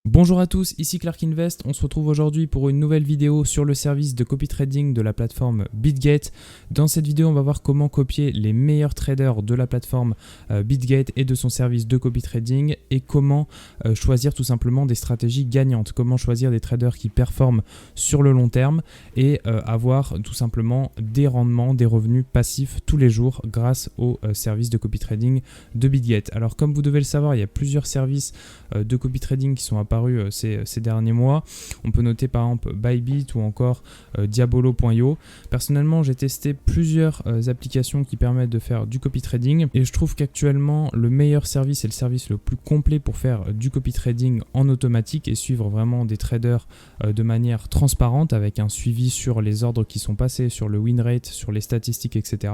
Bonjour à tous, ici Clark Invest. On se retrouve aujourd'hui pour une nouvelle vidéo sur le service de copy trading de la plateforme BitGate. Dans cette vidéo, on va voir comment copier les meilleurs traders de la plateforme BitGate et de son service de copy trading et comment choisir tout simplement des stratégies gagnantes, comment choisir des traders qui performent sur le long terme et avoir tout simplement des rendements, des revenus passifs tous les jours grâce au service de copy trading de BitGate. Alors comme vous devez le savoir, il y a plusieurs services de copy trading qui sont apparus ces derniers mois. On peut noter par exemple Bybit ou encore Diabolo.io. Personnellement, j'ai testé plusieurs applications qui permettent de faire du copy trading et je trouve qu'actuellement le meilleur service et le service le plus complet pour faire du copy trading en automatique et suivre vraiment des traders de manière transparente avec un suivi sur les ordres qui sont passés, sur le win rate, sur les statistiques, etc.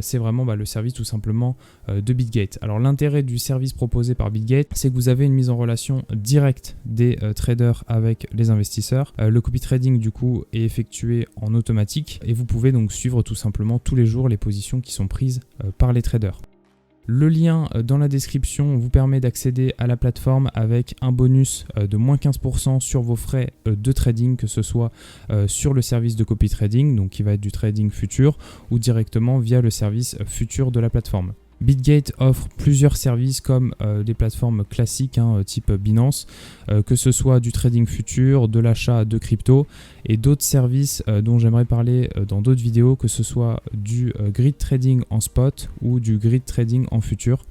C'est vraiment le service tout simplement de BitGate. Alors l'intérêt du service proposé par BitGate, c'est que vous avez une mise en relation directe des traders avec les investisseurs. Le copy trading du coup est effectué en automatique et vous pouvez donc suivre tout simplement tous les jours les positions qui sont prises par les traders. Le lien dans la description vous permet d'accéder à la plateforme avec un bonus de moins 15% sur vos frais de trading, que ce soit sur le service de copy trading, donc qui va être du trading futur, ou directement via le service futur de la plateforme. BitGate offre plusieurs services comme des plateformes classiques type Binance, que ce soit du trading futur, de l'achat de crypto et d'autres services dont j'aimerais parler dans d'autres vidéos, que ce soit du grid trading en spot ou du grid trading en futur.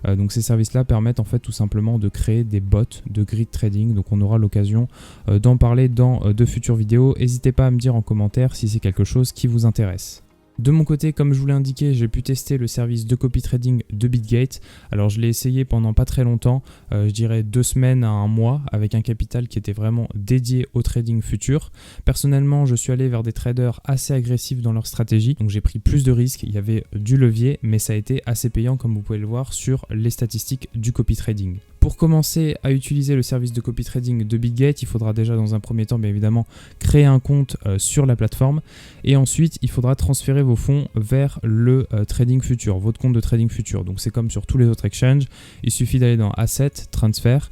Donc ces services-là permettent en fait tout simplement de créer des bots de grid trading. Donc on aura l'occasion d'en parler dans de futures vidéos. N'hésitez pas à me dire en commentaire si c'est quelque chose qui vous intéresse. De mon côté, comme je vous l'ai indiqué, j'ai pu tester le service de copy trading de BitGate. Alors je l'ai essayé pendant pas très longtemps, je dirais 2 semaines à 1 mois, avec un capital qui était vraiment dédié au trading futur. Personnellement, je suis allé vers des traders assez agressifs dans leur stratégie, donc j'ai pris plus de risques, il y avait du levier, mais ça a été assez payant comme vous pouvez le voir sur les statistiques du copy trading. Pour commencer à utiliser le service de copy trading de BitGate, il faudra déjà dans un premier temps bien évidemment créer un compte sur la plateforme et ensuite il faudra transférer vos fonds vers le trading futur, votre compte de trading futur. Donc c'est comme sur tous les autres exchanges, il suffit d'aller dans Asset, Transfer.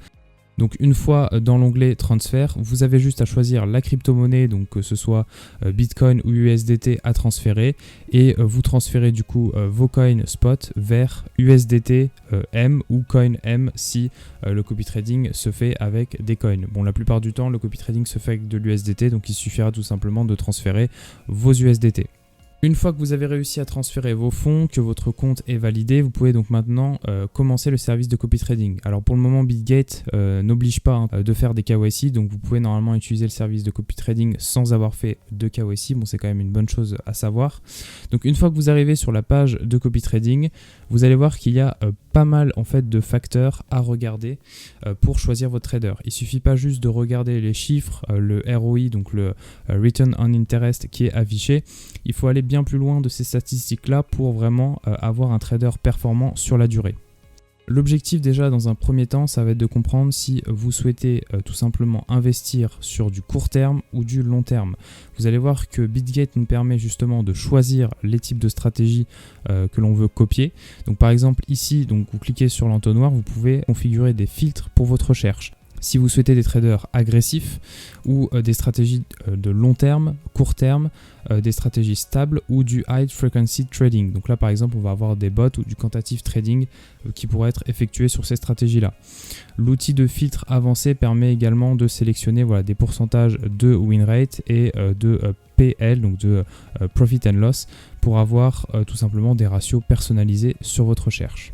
Donc une fois dans l'onglet Transfert, vous avez juste à choisir la crypto-monnaie, donc que ce soit Bitcoin ou USDT à transférer et vous transférez du coup vos coins spot vers USDT M ou coin M si le copy trading se fait avec des coins. Bon, la plupart du temps, le copy trading se fait avec de l'USDT, donc il suffira tout simplement de transférer vos USDT. Une fois que vous avez réussi à transférer vos fonds, que votre compte est validé, vous pouvez donc maintenant commencer le service de copy trading. Alors pour le moment, BitGate n'oblige pas de faire des KYC, donc vous pouvez normalement utiliser le service de copy trading sans avoir fait de KYC. Bon, c'est quand même une bonne chose à savoir. Donc une fois que vous arrivez sur la page de copy trading, vous allez voir qu'il y a pas mal en fait de facteurs à regarder pour choisir votre trader. Il suffit pas juste de regarder les chiffres, le ROI, donc le Return on Interest qui est affiché. Il faut aller bien plus loin de ces statistiques-là pour vraiment avoir un trader performant sur la durée. L'objectif déjà dans un premier temps, ça va être de comprendre si vous souhaitez tout simplement investir sur du court terme ou du long terme. Vous allez voir que BitGate nous permet justement de choisir les types de stratégies que l'on veut copier. Donc par exemple ici, donc, vous cliquez sur l'entonnoir, vous pouvez configurer des filtres pour votre recherche. Si vous souhaitez des traders agressifs ou des stratégies de long terme, court terme, des stratégies stables ou du high frequency trading. Donc là par exemple on va avoir des bots ou du quantitative trading qui pourraient être effectués sur ces stratégies-là. L'outil de filtre avancé permet également de sélectionner des pourcentages de win rate et de PL, donc de profit and loss, pour avoir tout simplement des ratios personnalisés sur votre recherche.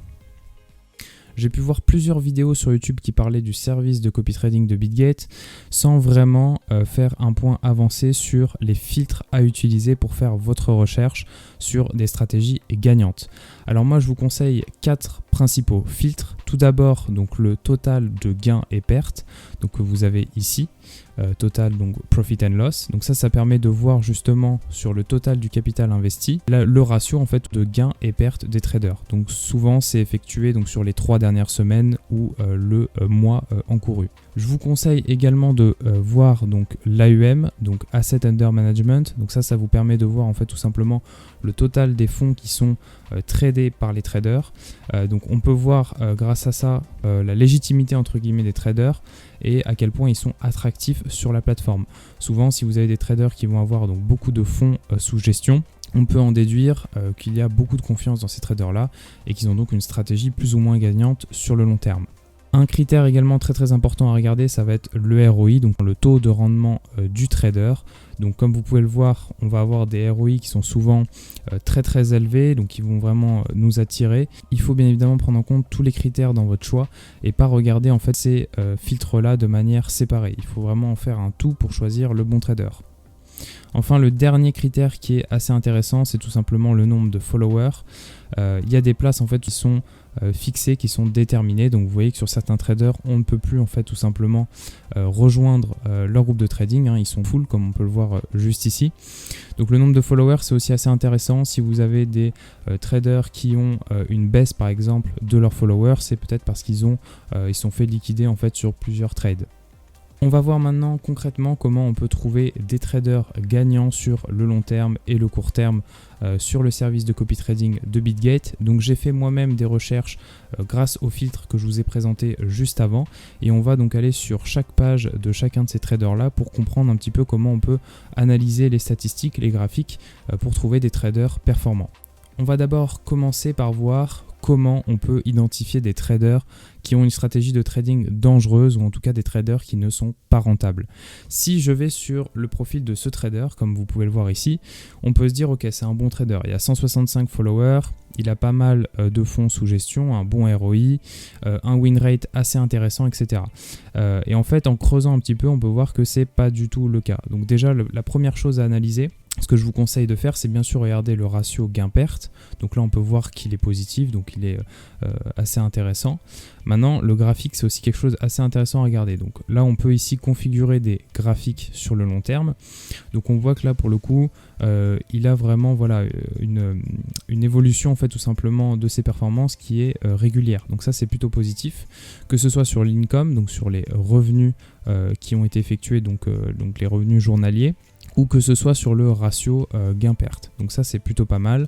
J'ai pu voir plusieurs vidéos sur YouTube qui parlaient du service de copy trading de BitGate sans vraiment faire un point avancé sur les filtres à utiliser pour faire votre recherche sur des stratégies gagnantes. Alors moi je vous conseille 4 principaux filtres. Tout d'abord donc le total de gains et pertes, donc que vous avez ici. Total, donc profit and loss. Donc ça permet de voir justement sur le total du capital investi le ratio en fait de gains et pertes des traders. Donc souvent c'est effectué donc sur les 3 dernières semaines ou le mois encouru. Je vous conseille également de voir donc l'AUM, donc Asset Under Management. Donc ça vous permet de voir en fait tout simplement le total des fonds qui sont tradés par les traders. Donc on peut voir grâce grâce à ça la légitimité entre guillemets des traders et à quel point ils sont attractifs sur la plateforme. Souvent, si vous avez des traders qui vont avoir donc beaucoup de fonds sous gestion, on peut en déduire qu'il y a beaucoup de confiance dans ces traders-là et qu'ils ont donc une stratégie plus ou moins gagnante sur le long terme. Un critère également très important à regarder, ça va être le ROI, donc le taux de rendement du trader. Donc comme vous pouvez le voir, on va avoir des ROI qui sont souvent très élevés, donc qui vont vraiment nous attirer. Il faut bien évidemment prendre en compte tous les critères dans votre choix et pas regarder en fait ces filtres-là de manière séparée. Il faut vraiment en faire un tout pour choisir le bon trader. Enfin, le dernier critère qui est assez intéressant, c'est tout simplement le nombre de followers. Il y a des places en fait qui sont fixées, qui sont déterminées. Donc vous voyez que sur certains traders, on ne peut plus en fait tout simplement rejoindre leur groupe de trading. Ils sont full comme on peut le voir juste ici. Donc le nombre de followers, c'est aussi assez intéressant. Si vous avez des traders qui ont une baisse par exemple de leurs followers, c'est peut-être parce qu'ils sont fait liquider en fait sur plusieurs trades. On va voir maintenant concrètement comment on peut trouver des traders gagnants sur le long terme et le court terme sur le service de copy trading de BitGate. Donc j'ai fait moi-même des recherches grâce au filtre que je vous ai présenté juste avant et on va donc aller sur chaque page de chacun de ces traders là pour comprendre un petit peu comment on peut analyser les statistiques, les graphiques pour trouver des traders performants. On va d'abord commencer par voir comment on peut identifier des traders qui ont une stratégie de trading dangereuse ou en tout cas des traders qui ne sont pas rentables. Si je vais sur le profil de ce trader, comme vous pouvez le voir ici, on peut se dire ok, c'est un bon trader, il y a 165 followers, il a pas mal de fonds sous gestion, un bon ROI, un win rate assez intéressant, etc. Et en fait, en creusant un petit peu, on peut voir que c'est pas du tout le cas. Donc déjà, la première chose à analyser, ce que je vous conseille de faire, c'est bien sûr regarder le ratio gain-perte. Donc là, on peut voir qu'il est positif, donc il est assez intéressant. Maintenant, le graphique, c'est aussi quelque chose d'assez intéressant à regarder. Donc là, on peut ici configurer des graphiques sur le long terme. Donc on voit que là, pour le coup, il a vraiment voilà, une évolution en fait, tout simplement de ses performances qui est régulière. Donc ça, c'est plutôt positif. Que ce soit sur l'income, donc sur les revenus qui ont été effectués, donc les revenus journaliers, ou que ce soit sur le ratio gain-perte. Donc ça, c'est plutôt pas mal.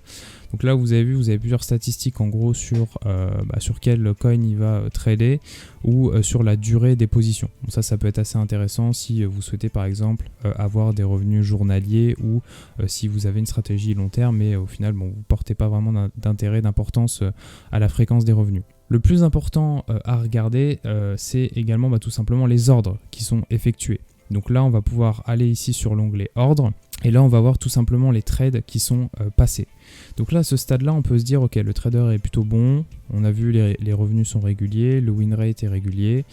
Donc là, vous avez vu, vous avez plusieurs statistiques en gros sur quel coin il va trader ou sur la durée des positions. Donc ça peut être assez intéressant si vous souhaitez par exemple avoir des revenus journaliers ou si vous avez une stratégie long terme mais au final, vous ne portez pas vraiment d'intérêt, d'importance à la fréquence des revenus. Le plus important à regarder, c'est également tout simplement les ordres qui sont effectués. Donc là, on va pouvoir aller ici sur l'onglet ordre et là, on va voir tout simplement les trades qui sont passés. Donc là, à ce stade-là, on peut se dire, ok, le trader est plutôt bon, on a vu les revenus sont réguliers, le win rate est régulier,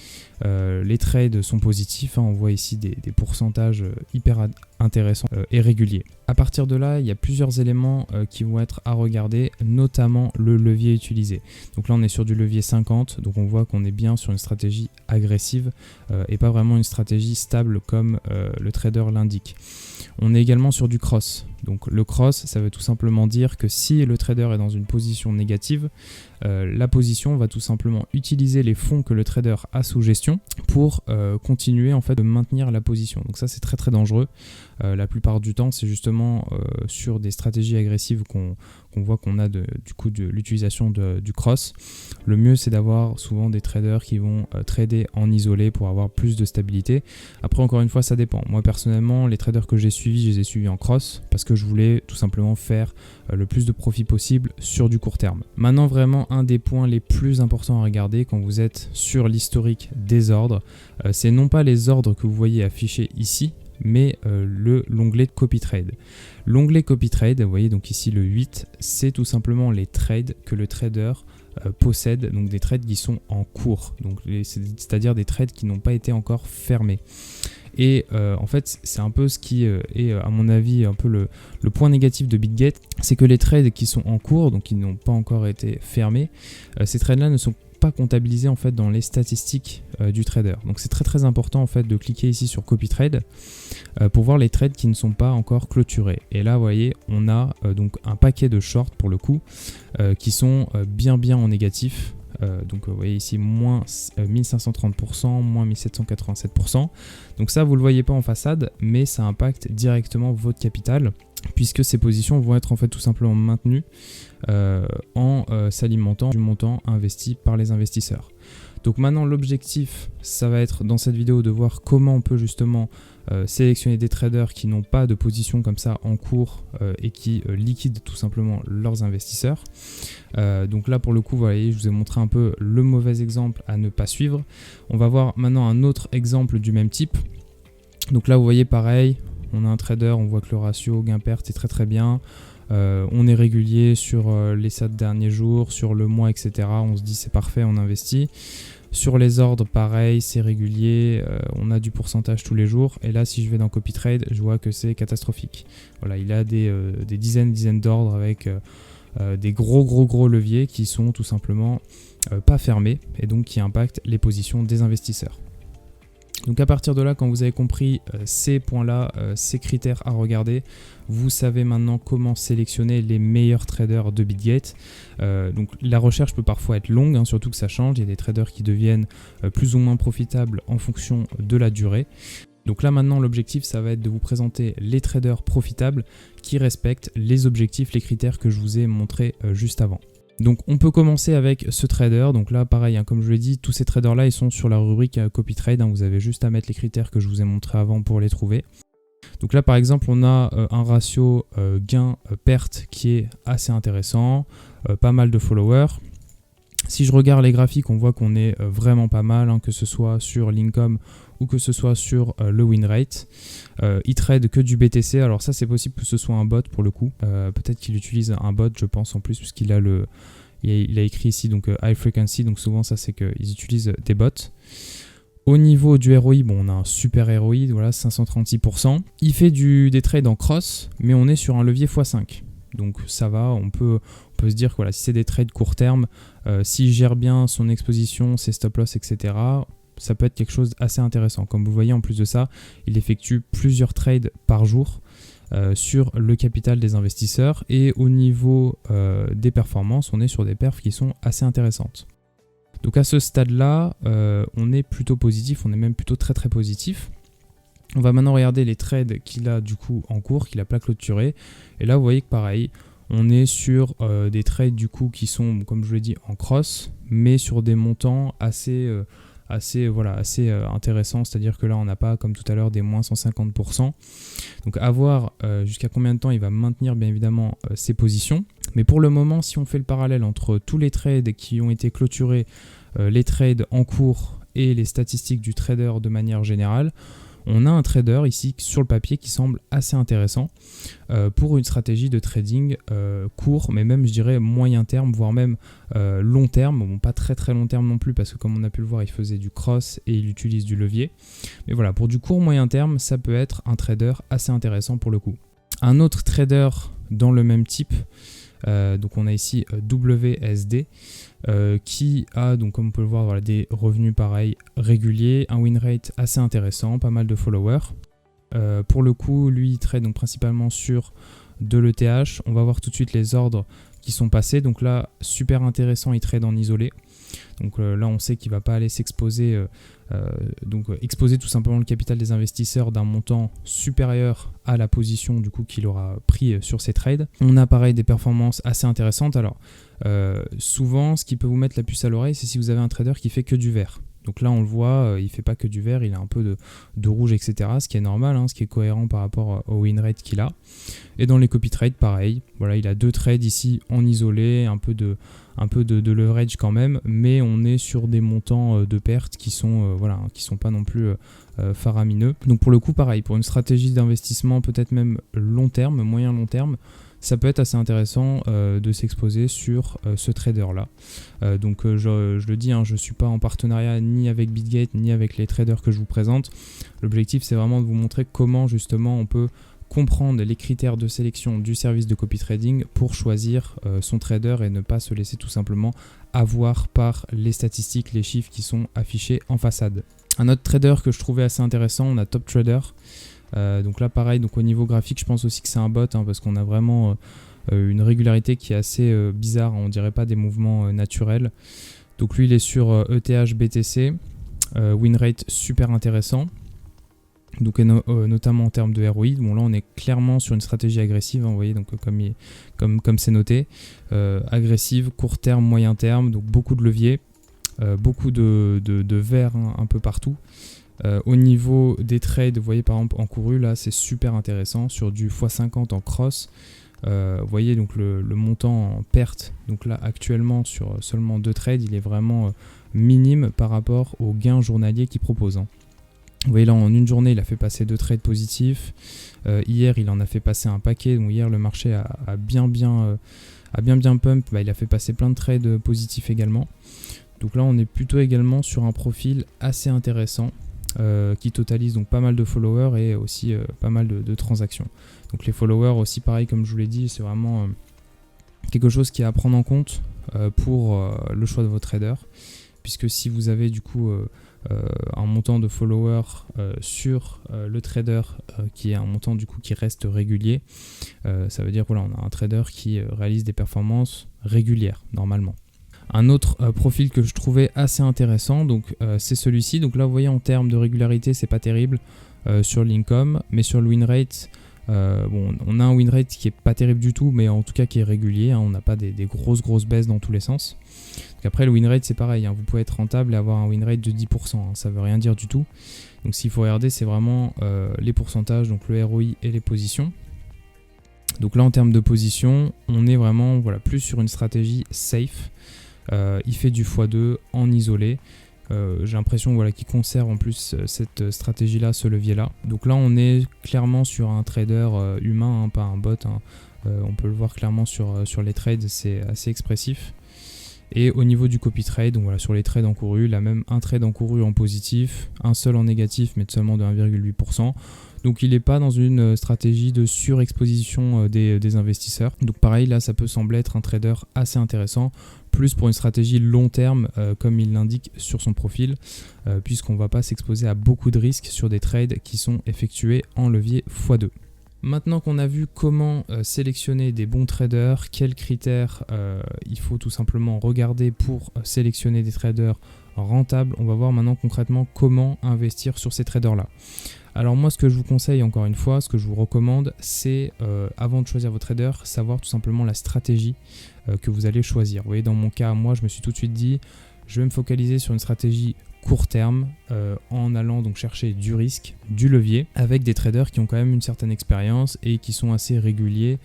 les trades sont positifs, on voit ici des pourcentages hyper intéressants et réguliers. À partir de là, il y a plusieurs éléments qui vont être à regarder, notamment le levier utilisé. Donc là, on est sur du levier 50, donc on voit qu'on est bien sur une stratégie agressive et pas vraiment une stratégie stable comme le trader l'indique. On est également sur du cross. Donc le cross, ça veut tout simplement dire que si le trader est dans une position négative, la position va tout simplement utiliser les fonds que le trader a sous gestion pour continuer en fait de maintenir la position. Donc ça, c'est très dangereux. La plupart du temps, c'est justement sur des stratégies agressives qu'on voit qu'on a de l'utilisation du cross. Le mieux, c'est d'avoir souvent des traders qui vont trader en isolé pour avoir plus de stabilité. Après, encore une fois, ça dépend. Moi, personnellement, les traders que j'ai suivis, je les ai suivis en cross parce que je voulais tout simplement faire le plus de profit possible sur du court terme. Maintenant, vraiment, un des points les plus importants à regarder quand vous êtes sur l'historique des ordres, c'est non pas les ordres que vous voyez affichés ici, mais l'onglet Copy Trade. L'onglet Copy Trade, vous voyez donc ici le 8, c'est tout simplement les trades que le trader possède, donc des trades qui sont en cours, donc c'est-à-dire des trades qui n'ont pas été encore fermés. Et en fait, c'est un peu ce qui est, à mon avis, un peu le point négatif de BitGate, c'est que les trades qui sont en cours, donc qui n'ont pas encore été fermés, ces trades-là ne sont pas comptabilisés en fait dans les statistiques du trader. Donc c'est très important en fait de cliquer ici sur Copy Trade pour voir les trades qui ne sont pas encore clôturés. Et là, vous voyez, on a donc un paquet de shorts pour le coup qui sont bien en négatif. Donc vous voyez ici moins 1530%, moins 1787%. Donc ça, vous ne le voyez pas en façade, mais ça impacte directement votre capital. puisque ces positions vont être en fait tout simplement maintenues en s'alimentant du montant investi par les investisseurs. Donc maintenant l'objectif, ça va être dans cette vidéo de voir comment on peut justement sélectionner des traders qui n'ont pas de position comme ça en cours et qui liquident tout simplement leurs investisseurs. Donc là pour le coup, vous voyez, je vous ai montré un peu le mauvais exemple à ne pas suivre. On va voir maintenant un autre exemple du même type. Donc là vous voyez pareil, on a un trader, on voit que le ratio gain-perte est très très bien. On est régulier sur les 7 derniers jours, sur le mois, etc. On se dit c'est parfait, on investit. Sur les ordres, pareil, c'est régulier, on a du pourcentage tous les jours. Et là, si je vais dans CopyTrade, je vois que c'est catastrophique. Voilà, il a des dizaines d'ordres avec des gros leviers qui sont tout simplement pas fermés et donc qui impactent les positions des investisseurs. Donc à partir de là, quand vous avez compris ces points-là, ces critères à regarder, vous savez maintenant comment sélectionner les meilleurs traders de BitGate. Donc la recherche peut parfois être longue, hein, surtout que ça change. Il y a des traders qui deviennent plus ou moins profitables en fonction de la durée. Donc là maintenant, l'objectif, ça va être de vous présenter les traders profitables qui respectent les objectifs, les critères que je vous ai montrés juste avant. Donc on peut commencer avec ce trader. Donc là pareil, hein, comme je l'ai dit, tous ces traders là ils sont sur la rubrique CopyTrade, hein, vous avez juste à mettre les critères que je vous ai montrés avant pour les trouver. Donc là par exemple on a un ratio gain-perte qui est assez intéressant, pas mal de followers. Si je regarde les graphiques, on voit qu'on est vraiment pas mal, hein, que ce soit sur l'income ou que ce soit sur le win rate. Il trade que du BTC, alors ça c'est possible que ce soit un bot pour le coup. Peut-être qu'il utilise un bot, je pense en plus, puisqu'il a il a écrit ici donc high frequency, donc souvent ça c'est qu'ils utilisent des bots. Au niveau du ROI, bon, on a un super ROI, voilà, 536%. Il fait des trades en cross, mais on est sur un levier x5. Donc ça va, on peut se dire que voilà, si c'est des trades court terme, s'il gère bien son exposition, ses stop loss, etc., ça peut être quelque chose d'assez intéressant. Comme vous voyez, en plus de ça, il effectue plusieurs trades par jour sur le capital des investisseurs. Et au niveau des performances, on est sur des perfs qui sont assez intéressantes. Donc à ce stade-là, on est plutôt positif, on est même plutôt très positif. On va maintenant regarder les trades qu'il a du coup en cours, qu'il n'a pas clôturé. Et là, vous voyez que pareil, on est sur des trades du coup qui sont, comme je vous l'ai dit, en cross, mais sur des montants assez intéressants. C'est-à-dire que là, on n'a pas, comme tout à l'heure, des moins 150%. Donc à voir jusqu'à combien de temps il va maintenir bien évidemment ses positions. Mais pour le moment, si on fait le parallèle entre tous les trades qui ont été clôturés, les trades en cours et les statistiques du trader de manière générale, on a un trader ici sur le papier qui semble assez intéressant pour une stratégie de trading court, mais même je dirais moyen terme, voire même long terme. Bon, pas très long terme non plus, parce que comme on a pu le voir, il faisait du cross et il utilise du levier. Mais voilà, pour du court moyen terme, ça peut être un trader assez intéressant pour le coup. Un autre trader dans le même type, donc on a ici WSD, qui a, donc comme on peut le voir, voilà, des revenus pareils réguliers, un win rate assez intéressant, pas mal de followers. Pour le coup, lui il trade donc principalement sur de l'ETH. On va voir tout de suite les ordres qui sont passés. Donc là, super intéressant, il trade en isolé. Donc là, on sait qu'il ne va pas aller s'exposer, exposer tout simplement le capital des investisseurs d'un montant supérieur à la position du coup qu'il aura pris sur ses trades. On a pareil des performances assez intéressantes. Alors souvent, ce qui peut vous mettre la puce à l'oreille, c'est si vous avez un trader qui fait que du vert. Donc là, on le voit, il ne fait pas que du vert, il a un peu de rouge, etc. Ce qui est normal, hein, ce qui est cohérent par rapport au win rate qu'il a. Et dans les copy trades, pareil. Voilà, il a 2 trades ici en isolé, un peu de leverage quand même, mais on est sur des montants de pertes qui sont pas non plus faramineux. Donc pour le coup, pareil, pour une stratégie d'investissement peut-être même long terme, moyen long terme, ça peut être assez intéressant de s'exposer sur ce trader-là. Donc je le dis, hein, je ne suis pas en partenariat ni avec BitGate ni avec les traders que je vous présente. L'objectif, c'est vraiment de vous montrer comment justement on peut comprendre les critères de sélection du service de copy trading pour choisir son trader et ne pas se laisser tout simplement avoir par les statistiques, les chiffres qui sont affichés en façade. Un autre trader que je trouvais assez intéressant, on a Top Trader. Donc là pareil, donc au niveau graphique je pense aussi que c'est un bot, hein, parce qu'on a vraiment une régularité qui est assez bizarre, on dirait pas des mouvements naturels. Donc lui il est sur ETH BTC, win rate super intéressant. Donc notamment en termes de ROI. Bon, là on est clairement sur une stratégie agressive, hein, vous voyez, donc comme c'est noté, agressive, court terme, moyen terme, donc beaucoup de leviers, beaucoup de verts, hein, un peu partout. Au niveau des trades, vous voyez par exemple en couru, là c'est super intéressant, sur du x50 en cross, vous voyez donc le montant en perte, donc là actuellement sur seulement 2 trades, il est vraiment minime par rapport aux gains journaliers qu'il propose, hein. Vous voyez là en une journée il a fait passer 2 trades positifs, hier il en a fait passer un paquet, donc hier le marché a bien pump, il a fait passer plein de trades positifs également. Donc là on est plutôt également sur un profil assez intéressant, qui totalise donc pas mal de followers et aussi pas mal de transactions. Donc les followers aussi pareil comme je vous l'ai dit, c'est vraiment quelque chose qui est à prendre en compte pour le choix de vos traders, puisque si vous avez du coup un montant de followers sur le trader qui est un montant du coup qui reste régulier, ça veut dire voilà, on a un trader qui réalise des performances régulières normalement. Un autre profil que je trouvais assez intéressant, donc c'est celui-ci. Donc là, vous voyez en termes de régularité, c'est pas terrible sur l'income, mais sur le win rate, bon, on a un win rate qui est pas terrible du tout, mais en tout cas qui est régulier, hein, on n'a pas des grosses baisses dans tous les sens. Donc après, le win rate, c'est pareil, hein, vous pouvez être rentable et avoir un win rate de 10%, hein, ça veut rien dire du tout. Donc s'il faut regarder, c'est vraiment les pourcentages, donc le ROI et les positions. Donc là, en termes de position, on est vraiment voilà, plus sur une stratégie safe. Il fait du x2 en isolé. J'ai l'impression voilà, qu'il conserve en plus cette stratégie-là, ce levier-là. Donc là, on est clairement sur un trader humain, hein, pas un bot, hein. On peut le voir clairement sur les trades, c'est assez expressif. Et au niveau du copy trade, donc voilà, sur les trades encourus, là même un trade encouru en positif, un seul en négatif, mais seulement de 1,8%. Donc il n'est pas dans une stratégie de surexposition des investisseurs. Donc pareil, là ça peut sembler être un trader assez intéressant, plus pour une stratégie long terme, comme il l'indique sur son profil, puisqu'on ne va pas s'exposer à beaucoup de risques sur des trades qui sont effectués en levier x2. Maintenant qu'on a vu comment sélectionner des bons traders, quels critères il faut tout simplement regarder pour sélectionner des traders rentables, on va voir maintenant concrètement comment investir sur ces traders-là. Alors moi, ce que je vous conseille, encore une fois, ce que je vous recommande, c'est avant de choisir vos traders, savoir tout simplement la stratégie que vous allez choisir. Vous voyez, dans mon cas, moi, je me suis tout de suite dit, je vais me focaliser sur une stratégie court terme en allant donc chercher du risque, du levier, avec des traders qui ont quand même une certaine expérience et qui sont assez réguliers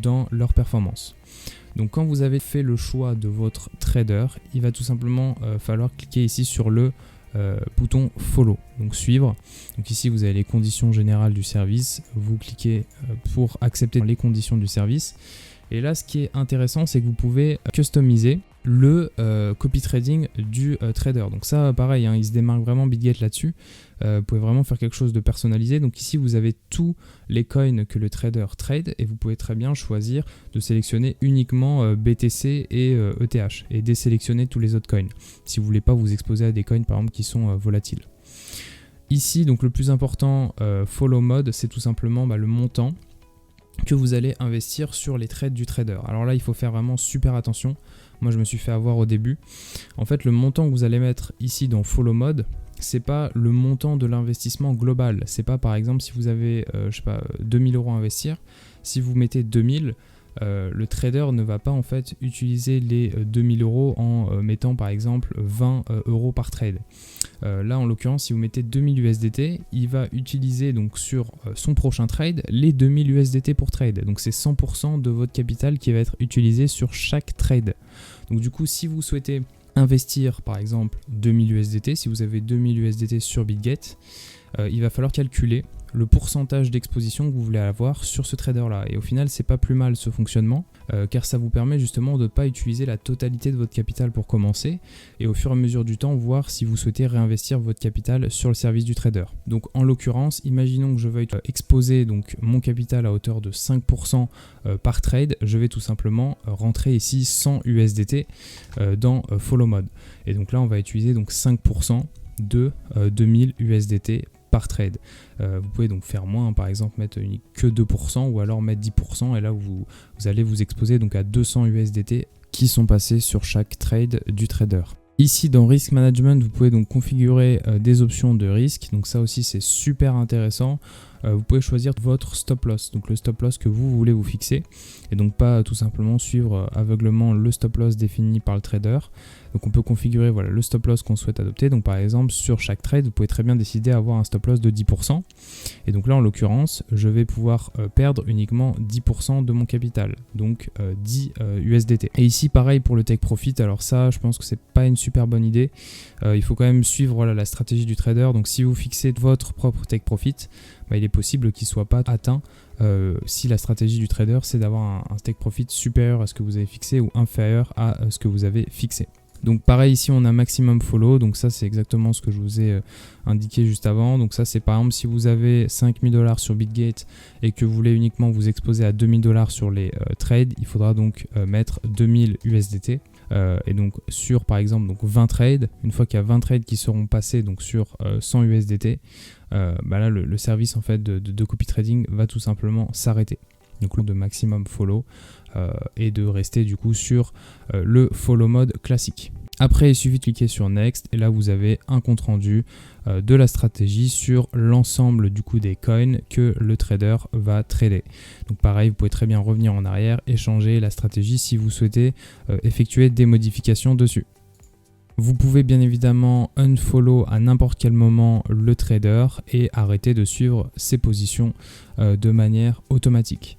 dans leur performance. Donc quand vous avez fait le choix de votre trader, il va tout simplement falloir cliquer ici sur le bouton follow, donc suivre. Donc ici vous avez les conditions générales du service, vous cliquez pour accepter les conditions du service. Et là ce qui est intéressant, c'est que vous pouvez customiser le copy trading du trader. Donc ça pareil, hein, il se démarque vraiment BitGet là-dessus. Vous pouvez vraiment faire quelque chose de personnalisé. Donc ici vous avez tous les coins que le trader trade et vous pouvez très bien choisir de sélectionner uniquement BTC et ETH et désélectionner tous les autres coins si vous voulez pas vous exposer à des coins par exemple qui sont volatiles. Ici donc le plus important, follow mode, c'est tout simplement le montant que vous allez investir sur les trades du trader. Alors là il faut faire vraiment super attention. Moi je me suis fait avoir au début. En fait le montant que vous allez mettre ici dans follow mode, c'est pas le montant de l'investissement global. C'est pas par exemple si vous avez 2000 € à investir, si vous mettez 2000, le trader ne va pas en fait utiliser les 2000 € en mettant par exemple 20 € par trade. Là en l'occurrence si vous mettez 2000 USDT, il va utiliser donc sur son prochain trade les 2000 USDT pour trade. Donc c'est 100% de votre capital qui va être utilisé sur chaque trade. Donc du coup si vous souhaitez investir par exemple 2000 USDT, si vous avez 2000 USDT sur BitGet, il va falloir calculer le pourcentage d'exposition que vous voulez avoir sur ce trader là. Et au final c'est pas plus mal ce fonctionnement car ça vous permet justement de ne pas utiliser la totalité de votre capital pour commencer et au fur et à mesure du temps voir si vous souhaitez réinvestir votre capital sur le service du trader. Donc en l'occurrence imaginons que je veuille exposer donc mon capital à hauteur de 5% par trade, je vais tout simplement rentrer ici 100 USDT dans follow mode et donc là on va utiliser donc 5% de 2000 USDT par trade. Vous pouvez donc faire moins, par exemple mettre que 2% ou alors mettre 10% et là vous allez vous exposer donc à 200 USDT qui sont passés sur chaque trade du trader. Ici dans Risk Management, vous pouvez donc configurer des options de risque, donc ça aussi c'est super intéressant. Vous pouvez choisir votre stop loss, donc le stop loss que vous voulez vous fixer, et donc pas tout simplement suivre aveuglement le stop loss défini par le trader. Donc on peut configurer voilà, le stop loss qu'on souhaite adopter. Donc par exemple sur chaque trade, vous pouvez très bien décider d'avoir un stop loss de 10%. Et donc là en l'occurrence, je vais pouvoir perdre uniquement 10% de mon capital, donc 10 USDT. Et ici pareil pour le take profit, alors ça je pense que c'est pas une super bonne idée. Il faut quand même suivre voilà, la stratégie du trader. Donc si vous fixez votre propre take profit, il est possible qu'il ne soit pas atteint si la stratégie du trader c'est d'avoir un take profit supérieur à ce que vous avez fixé ou inférieur à ce que vous avez fixé. Donc pareil ici on a maximum follow, donc ça c'est exactement ce que je vous ai indiqué juste avant. Donc ça c'est par exemple si vous avez 5000 $ sur BitGate et que vous voulez uniquement vous exposer à 2000 $ sur les trades, il faudra donc mettre 2000 USDT. Et donc sur par exemple donc 20 trades, une fois qu'il y a 20 trades qui seront passés donc sur 100 USDT, là le service en fait de copy trading va tout simplement s'arrêter. Donc le de maximum follow et de rester du coup sur le follow mode classique. Après il suffit de cliquer sur Next et là vous avez un compte rendu de la stratégie sur l'ensemble du coup des coins que le trader va trader. Donc pareil, vous pouvez très bien revenir en arrière et changer la stratégie si vous souhaitez effectuer des modifications dessus. Vous pouvez bien évidemment unfollow à n'importe quel moment le trader et arrêter de suivre ses positions de manière automatique.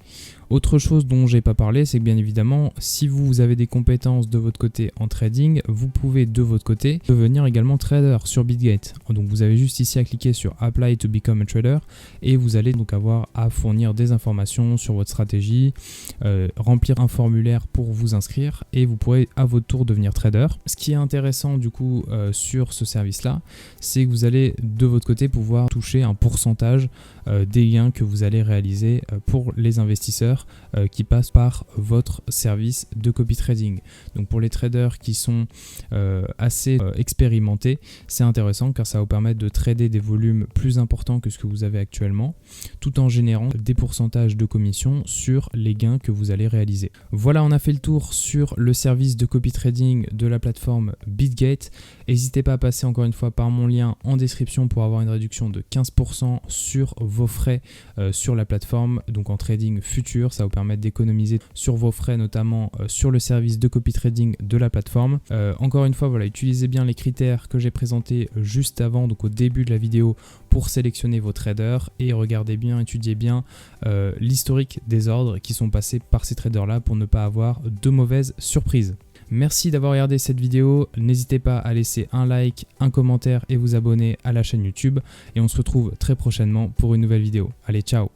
Autre chose dont j'ai pas parlé, c'est que bien évidemment, si vous avez des compétences de votre côté en trading, vous pouvez de votre côté devenir également trader sur BitGate. Donc vous avez juste ici à cliquer sur Apply to become a trader et vous allez donc avoir à fournir des informations sur votre stratégie, remplir un formulaire pour vous inscrire et vous pourrez à votre tour devenir trader. Ce qui est intéressant du coup sur ce service-là, c'est que vous allez de votre côté pouvoir toucher un pourcentage des gains que vous allez réaliser pour les investisseurs qui passent par votre service de copy trading. Donc pour les traders qui sont assez expérimentés, c'est intéressant car ça va vous permettre de trader des volumes plus importants que ce que vous avez actuellement, tout en générant des pourcentages de commission sur les gains que vous allez réaliser. Voilà, on a fait le tour sur le service de copy trading de la plateforme BitGate. N'hésitez pas à passer encore une fois par mon lien en description pour avoir une réduction de 15% sur vos frais sur la plateforme, donc en trading futur. Ça va vous permettre d'économiser sur vos frais, notamment sur le service de copy trading de la plateforme. Encore une fois, voilà, utilisez bien les critères que j'ai présentés juste avant, donc au début de la vidéo, pour sélectionner vos traders et regardez bien, étudiez bien l'historique des ordres qui sont passés par ces traders-là pour ne pas avoir de mauvaises surprises. Merci d'avoir regardé cette vidéo, n'hésitez pas à laisser un like, un commentaire et vous abonner à la chaîne YouTube et on se retrouve très prochainement pour une nouvelle vidéo. Allez, ciao!